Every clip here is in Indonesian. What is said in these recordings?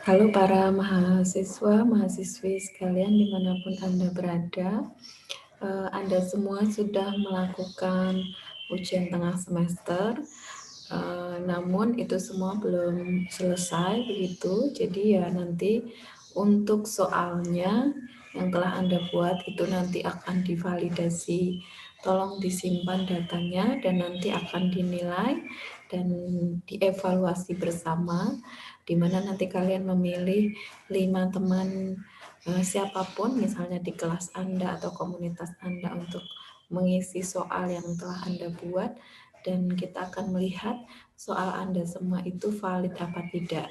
Halo para mahasiswa, mahasiswi sekalian dimanapun Anda berada, Anda semua sudah melakukan ujian tengah semester, namun itu semua belum selesai begitu, jadi ya nanti untuk soalnya yang telah Anda buat itu nanti akan divalidasi, tolong disimpan datanya dan nanti akan dinilai dan dievaluasi bersama, di mana nanti kalian memilih 5 teman siapapun misalnya di kelas Anda atau komunitas Anda untuk mengisi soal yang telah Anda buat dan kita akan melihat soal Anda semua itu valid apa tidak.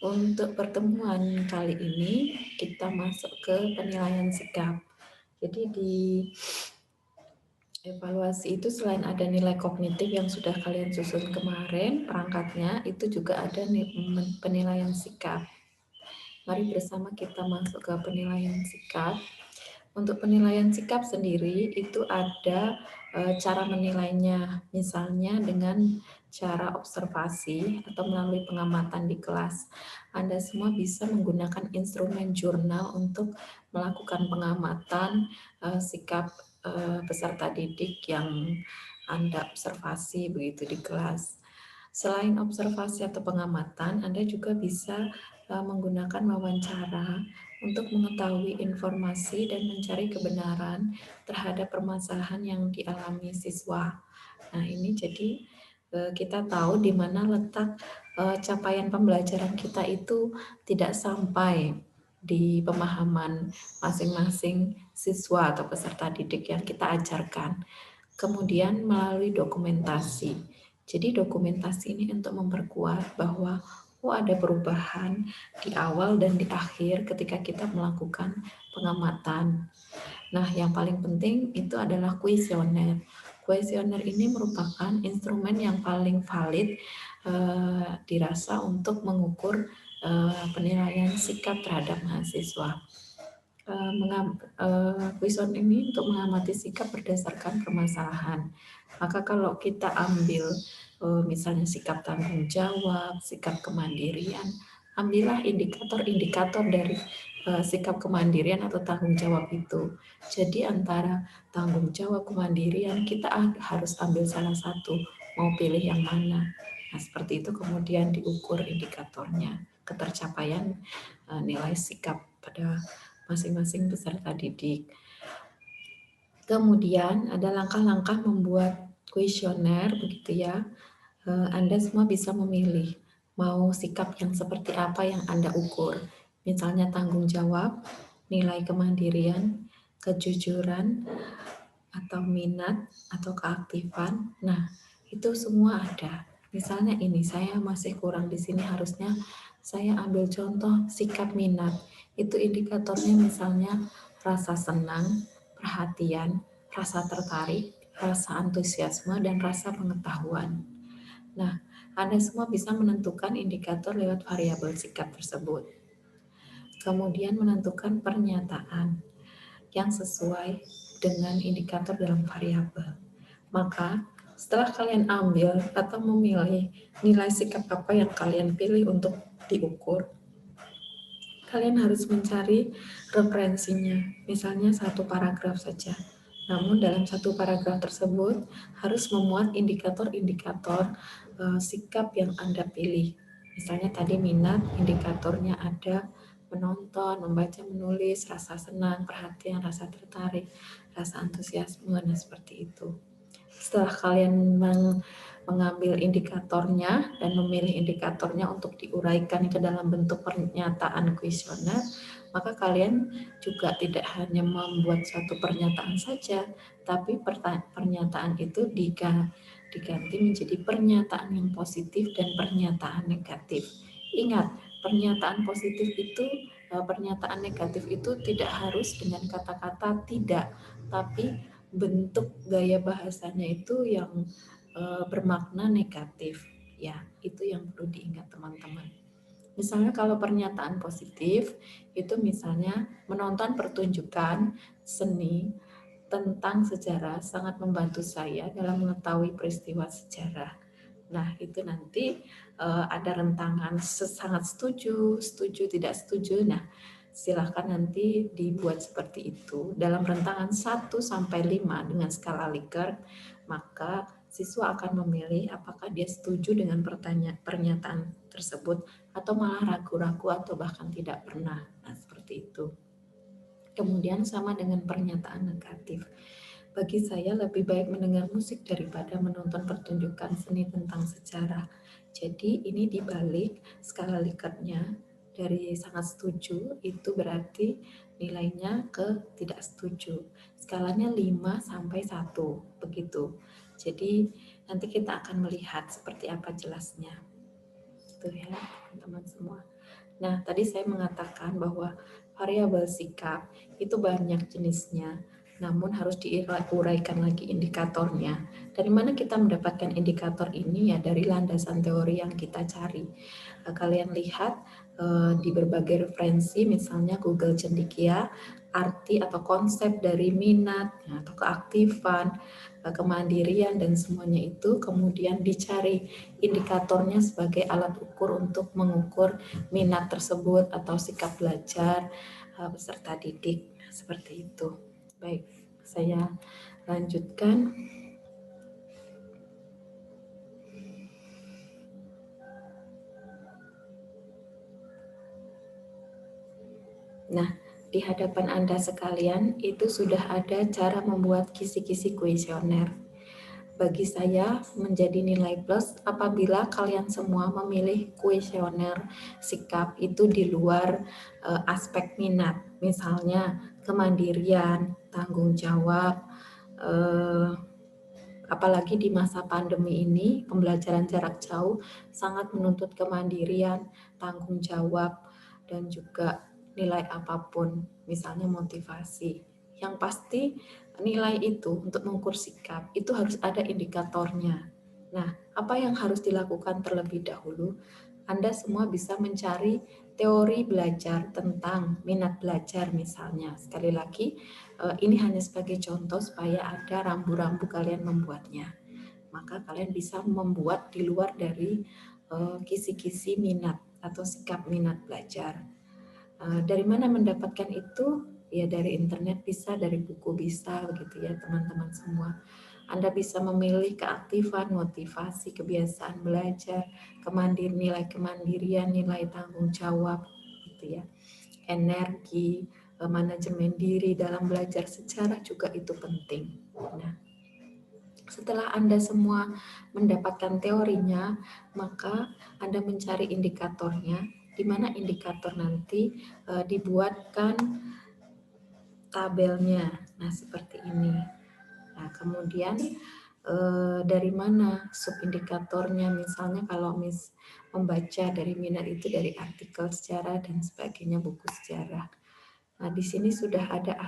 Untuk pertemuan kali ini kita masuk ke penilaian sikap. Jadi di evaluasi itu selain ada nilai kognitif yang sudah kalian susun kemarin, perangkatnya itu juga ada penilaian sikap. Mari bersama kita masuk ke penilaian sikap. Untuk penilaian sikap sendiri itu ada cara menilainya, misalnya dengan cara observasi atau melalui pengamatan di kelas. Anda semua bisa menggunakan instrumen jurnal untuk melakukan pengamatan sikap peserta didik yang Anda observasi begitu di kelas. Selain observasi atau pengamatan, Anda juga bisa menggunakan wawancara untuk mengetahui informasi dan mencari kebenaran terhadap permasalahan yang dialami siswa. Nah, ini jadi kita tahu di mana letak capaian pembelajaran kita itu tidak sampai di pemahaman masing-masing siswa atau peserta didik yang kita ajarkan. Kemudian melalui dokumentasi. Jadi dokumentasi ini untuk memperkuat bahwa ada perubahan di awal dan di akhir ketika kita melakukan pengamatan. Nah, yang paling penting itu adalah kuesioner. Kuesioner ini merupakan instrumen yang paling valid dirasa untuk mengukur penilaian sikap terhadap mahasiswa. Kuesioner ini untuk mengamati sikap berdasarkan permasalahan. Maka kalau kita ambil misalnya sikap tanggung jawab, sikap kemandirian, ambillah indikator-indikator dari sikap kemandirian atau tanggung jawab itu. Jadi antara tanggung jawab kemandirian kita harus ambil salah satu, mau pilih yang mana. Nah, seperti itu kemudian diukur indikatornya, ketercapaian nilai sikap pada masing-masing peserta didik. Kemudian ada langkah-langkah membuat kuesioner begitu ya. Anda semua bisa memilih mau sikap yang seperti apa yang Anda ukur. Misalnya tanggung jawab, nilai kemandirian, kejujuran, atau minat, atau keaktifan. Nah, itu semua ada. Misalnya ini, saya masih kurang di sini, harusnya saya ambil contoh sikap minat. Itu indikatornya misalnya rasa senang, perhatian, rasa tertarik, rasa antusiasme, dan rasa pengetahuan. Nah, Anda semua bisa menentukan indikator lewat variabel sikap tersebut. Kemudian menentukan pernyataan yang sesuai dengan indikator dalam variabel. Maka, setelah kalian ambil atau memilih nilai sikap apa yang kalian pilih untuk diukur, kalian harus mencari referensinya, misalnya satu paragraf saja. Namun dalam satu paragraf tersebut harus memuat indikator-indikator sikap yang Anda pilih. Misalnya tadi minat, indikatornya ada menonton, membaca, menulis, rasa senang, perhatian, rasa tertarik, rasa antusiasme, dan seperti itu. Setelah kalian mengambil indikatornya dan memilih indikatornya untuk diuraikan ke dalam bentuk pernyataan kuesioner, maka kalian juga tidak hanya membuat satu pernyataan saja, tapi pernyataan itu diganti menjadi pernyataan yang positif dan pernyataan negatif. Ingat, pernyataan positif itu, pernyataan negatif itu tidak harus dengan kata-kata tidak, tapi bentuk gaya bahasanya itu yang bermakna negatif. Ya, itu yang perlu diingat teman-teman. Misalnya kalau pernyataan positif itu misalnya menonton pertunjukan seni tentang sejarah sangat membantu saya dalam mengetahui peristiwa sejarah. Nah, itu nanti ada rentangan sangat setuju, setuju, tidak setuju. Nah, silahkan nanti dibuat seperti itu. Dalam rentangan 1 sampai 5 dengan skala Likert, maka siswa akan memilih apakah dia setuju dengan pernyataan tersebut atau malah ragu-ragu atau bahkan tidak pernah. Nah, seperti itu. Kemudian sama dengan pernyataan negatif. Bagi saya lebih baik mendengar musik daripada menonton pertunjukan seni tentang sejarah. Jadi ini dibalik skala Likertnya dari sangat setuju itu berarti nilainya ke tidak setuju. Skalanya 5 sampai 1 begitu. Jadi nanti kita akan melihat seperti apa jelasnya. Itu ya teman-teman semua. Nah, tadi saya mengatakan bahwa variabel sikap itu banyak jenisnya, namun harus diuraikan lagi indikatornya. Dari mana kita mendapatkan indikator ini? Ya dari landasan teori yang kita cari. Kalian lihat di berbagai referensi, misalnya Google Cendekia, arti atau konsep dari minat atau keaktifan, kemandirian dan semuanya itu kemudian dicari indikatornya sebagai alat ukur untuk mengukur minat tersebut atau sikap belajar peserta didik seperti itu. Baik, saya lanjutkan. Nah, di hadapan Anda sekalian itu sudah ada cara membuat kisi-kisi kuesioner. Bagi saya menjadi nilai plus apabila kalian semua memilih kuesioner sikap itu di luar aspek minat, misalnya kemandirian, tanggung jawab, apalagi di masa pandemi ini pembelajaran jarak jauh sangat menuntut kemandirian, tanggung jawab, dan juga nilai apapun, misalnya motivasi. Yang pasti nilai itu untuk mengukur sikap itu harus ada indikatornya. Nah, apa yang harus dilakukan terlebih dahulu? Anda semua bisa mencari teori belajar tentang minat belajar misalnya. Sekali lagi, ini hanya sebagai contoh supaya ada rambu-rambu kalian membuatnya. Maka kalian bisa membuat di luar dari kisi-kisi minat atau sikap minat belajar. Dari mana mendapatkan itu? Ya dari internet bisa, dari buku bisa, begitu ya teman-teman semua. Anda bisa memilih keaktifan, motivasi, kebiasaan belajar, nilai kemandirian, nilai tanggung jawab, gitu ya. Energi, manajemen diri dalam belajar sejarah juga itu penting. Nah, setelah Anda semua mendapatkan teorinya, maka Anda mencari indikatornya, di mana indikator nanti dibuatkan tabelnya. Nah, seperti ini. Nah, kemudian dari mana subindikatornya? Misalnya kalau membaca dari minat itu dari artikel sejarah dan sebagainya, buku sejarah. Nah, di sini sudah ada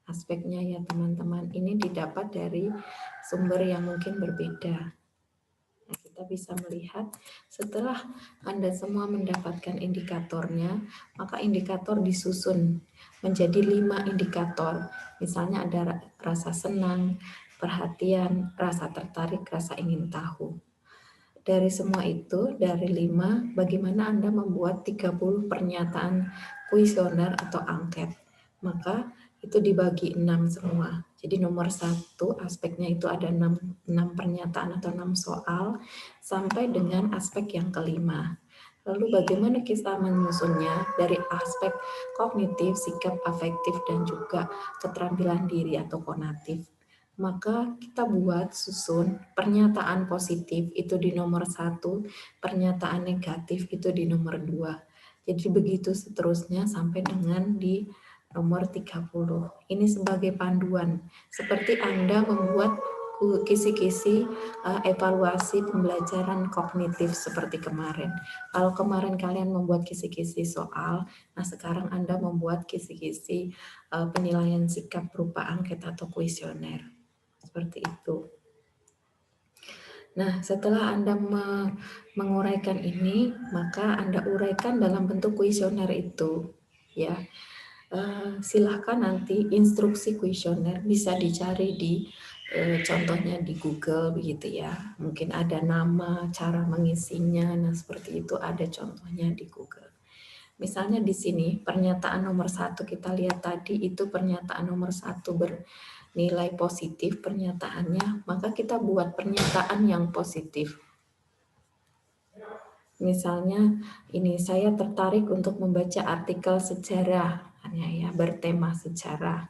aspeknya ya teman-teman. Ini didapat dari sumber yang mungkin berbeda. Nah, kita bisa melihat setelah Anda semua mendapatkan indikatornya, maka indikator disusun menjadi 5 indikator. Misalnya ada rasa senang, perhatian, rasa tertarik, rasa ingin tahu. Dari semua itu, dari 5, bagaimana Anda membuat 30 pernyataan kuesioner atau angket. Maka itu dibagi 6 semua. Jadi nomor 1 aspeknya itu ada 6 pernyataan atau 6 soal sampai dengan aspek yang kelima. Lalu bagaimana kita menyusunnya dari aspek kognitif, sikap afektif, dan juga keterampilan diri atau konatif. Maka kita buat susun pernyataan positif itu di nomor 1, pernyataan negatif itu di nomor 2. Jadi begitu seterusnya sampai dengan di nomor 30. Ini sebagai panduan, seperti Anda membuat kisi-kisi evaluasi pembelajaran kognitif seperti kemarin. Kalau kemarin kalian membuat kisi-kisi soal, nah sekarang Anda membuat kisi-kisi penilaian sikap berupa angket atau kuesioner. Seperti itu. Nah, setelah Anda menguraikan ini, maka Anda uraikan dalam bentuk kuesioner itu, ya. silahkan nanti instruksi kuesioner bisa dicari di contohnya di Google begitu ya. Mungkin ada nama, cara mengisinya, nah seperti itu ada contohnya di Google. Misalnya di sini pernyataan nomor 1 kita lihat tadi itu pernyataan nomor 1 bernilai positif pernyataannya, maka kita buat pernyataan yang positif. Misalnya ini saya tertarik untuk membaca artikel sejarah, hanya ya bertema sejarah.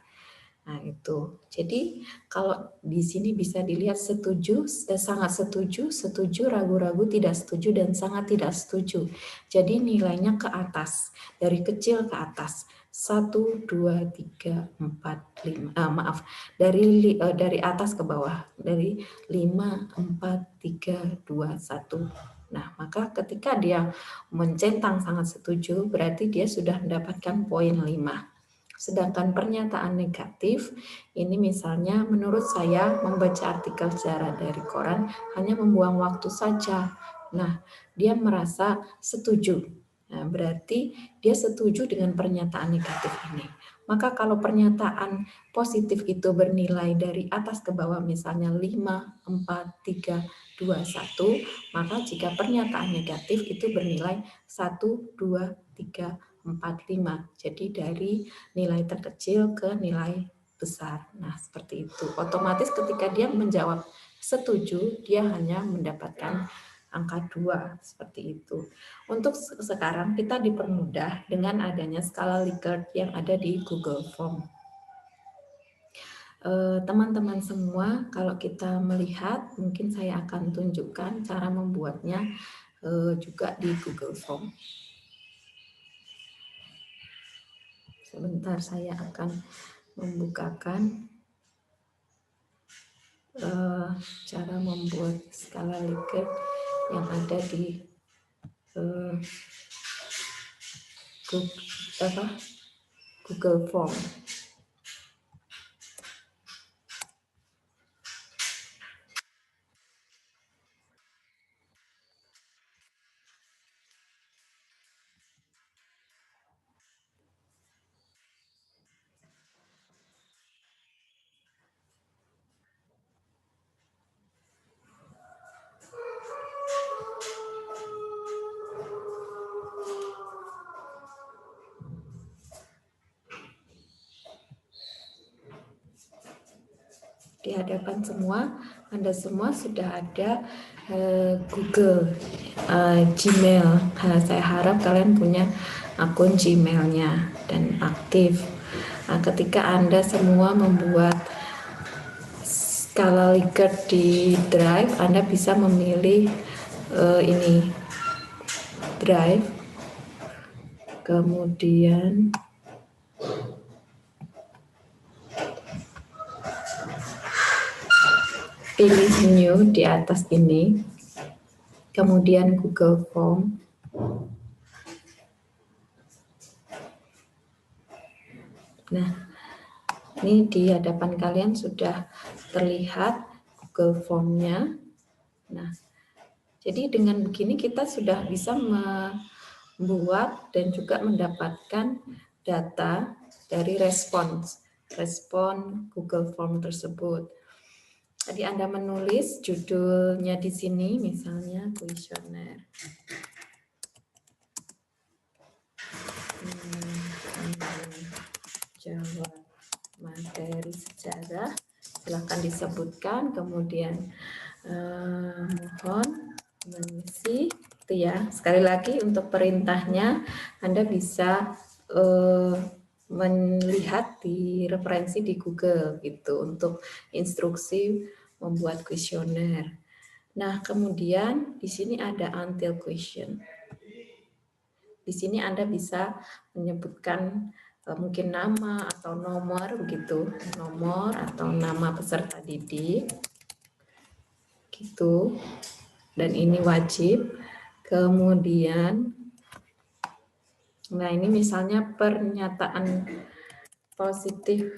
Nah, itu. Jadi kalau di sini bisa dilihat setuju, sangat setuju, setuju, ragu-ragu, tidak setuju, dan sangat tidak setuju. Jadi nilainya ke atas, dari kecil ke atas. 1, 2, 3, 4, 5. Maaf, dari atas ke bawah. Dari 5, 4, 3, 2, 1. Nah, maka ketika dia mencentang sangat setuju, berarti dia sudah mendapatkan poin 5. Sedangkan pernyataan negatif, ini misalnya menurut saya membaca artikel sejarah dari koran hanya membuang waktu saja. Nah, dia merasa setuju. Nah, berarti dia setuju dengan pernyataan negatif ini. Maka kalau pernyataan positif itu bernilai dari atas ke bawah misalnya 5, 4, 3, 2, 1, maka jika pernyataan negatif itu bernilai 1, 2, 3, 4, 5. Jadi dari nilai terkecil ke nilai besar. Nah, seperti itu. Otomatis ketika dia menjawab setuju, dia hanya mendapatkan angka 2, seperti itu. Untuk sekarang kita dipermudah dengan adanya skala Likert yang ada di Google Form. Teman-teman semua, kalau kita melihat, mungkin saya akan tunjukkan cara membuatnya juga di Google Form. Sebentar saya akan membukakan cara membuat skala Likert yang ada di Google Form. Di hadapan semua, Anda semua sudah ada Google, Gmail. Saya harap kalian punya akun Gmail-nya dan aktif. Nah, ketika Anda semua membuat skala Likert di Drive, Anda bisa memilih ini Drive, kemudian pilih New di atas ini, kemudian Google Form. Nah, ini di hadapan kalian sudah terlihat Google Form-nya. Nah, jadi dengan begini kita sudah bisa membuat dan juga mendapatkan data dari respon Google Form tersebut. Tadi Anda menulis judulnya di sini, misalnya kuesioner. Jawab materi sejarah, silahkan disebutkan, kemudian mohon mengisi, itu ya. Sekali lagi untuk perintahnya, Anda bisa melihat di referensi di Google gitu untuk instruksi membuat kuesioner. Nah, kemudian di sini ada until question. Di sini Anda bisa menyebutkan mungkin nama atau nomor begitu, nomor atau nama peserta didik. Gitu. Dan ini wajib. Kemudian nah ini misalnya pernyataan positif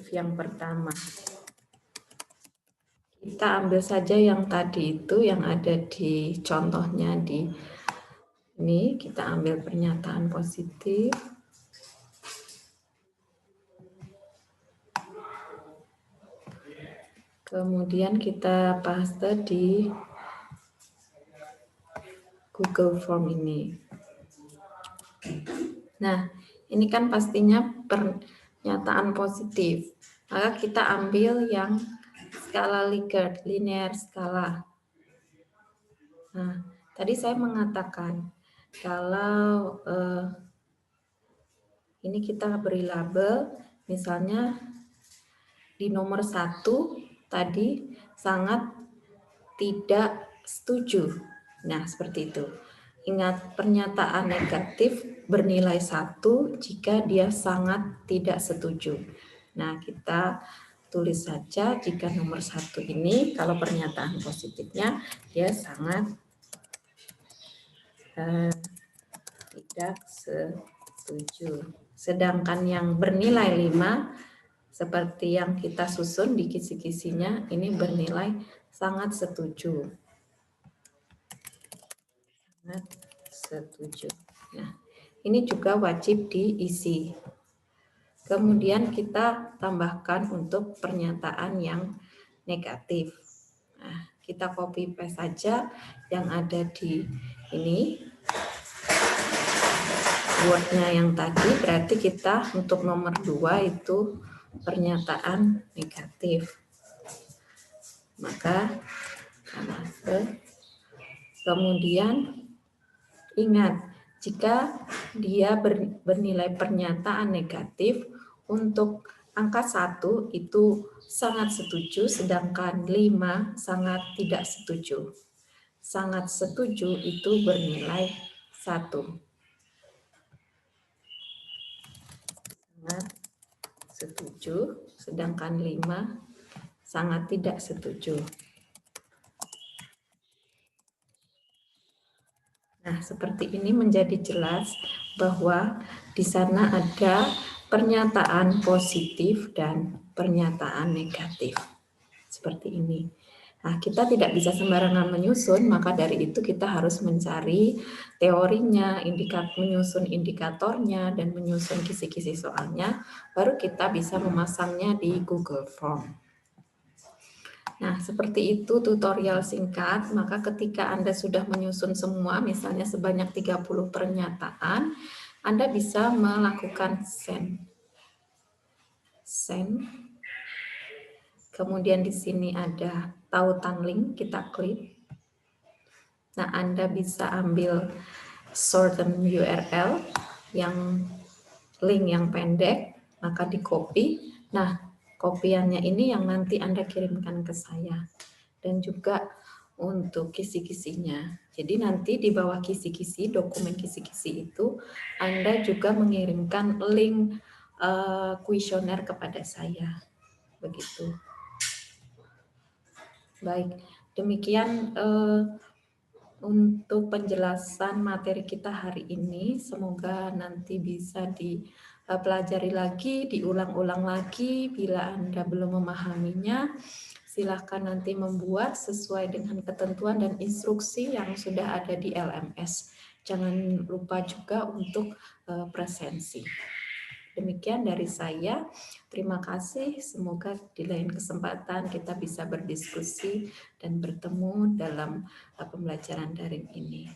yang pertama. Kita ambil saja yang tadi itu yang ada di contohnya di Ini kita ambil pernyataan positif. Kemudian kita paste di Google Form ini. Nah, ini kan pastinya pernyataan positif. Maka kita ambil yang skala Likert, linear skala. Nah, tadi saya mengatakan kalau ini kita beri label, misalnya di nomor 1 tadi sangat tidak setuju. Nah, seperti itu. Ingat, pernyataan negatif bernilai 1 jika dia sangat tidak setuju. Nah, kita tulis saja jika nomor 1 ini, kalau pernyataan positifnya, dia sangat tidak setuju. Sedangkan yang bernilai 5, seperti yang kita susun di kisi-kisinya, ini bernilai sangat setuju. Sangat setuju. Nah, ini juga wajib diisi. Kemudian kita tambahkan untuk pernyataan yang negatif. Nah, kita copy paste saja yang ada di ini. Word-nya yang tadi, berarti kita untuk nomor 2 itu pernyataan negatif. Maka kemudian ingat, jika dia bernilai pernyataan negatif, untuk angka 1 itu sangat setuju, sedangkan 5 sangat tidak setuju. Sangat setuju itu bernilai 1. Sangat setuju, sedangkan 5 sangat tidak setuju. Nah, seperti ini menjadi jelas bahwa di sana ada pernyataan positif dan pernyataan negatif. Seperti ini. Nah, kita tidak bisa sembarangan menyusun, maka dari itu kita harus mencari teorinya, menyusun indikatornya, dan menyusun kisi-kisi soalnya, baru kita bisa memasangnya di Google Form. Nah, seperti itu tutorial singkat, maka ketika Anda sudah menyusun semua, misalnya sebanyak 30 pernyataan, Anda bisa melakukan send. Send. Kemudian di sini ada tautan link, kita klik. Nah, Anda bisa ambil shorten URL yang link yang pendek, maka di copy. Nah, kopiannya ini yang nanti Anda kirimkan ke saya. Dan juga untuk kisi-kisinya. Jadi nanti di bawah kisi-kisi, dokumen kisi-kisi itu, Anda juga mengirimkan link kuesioner kepada saya. Begitu. Baik, demikian untuk penjelasan materi kita hari ini. Semoga nanti bisa dipelajari lagi, diulang-ulang lagi. Bila Anda belum memahaminya, silakan nanti membuat sesuai dengan ketentuan dan instruksi yang sudah ada di LMS. Jangan lupa juga untuk presensi. Demikian dari saya. Terima kasih. Semoga di lain kesempatan kita bisa berdiskusi dan bertemu dalam pembelajaran daring ini.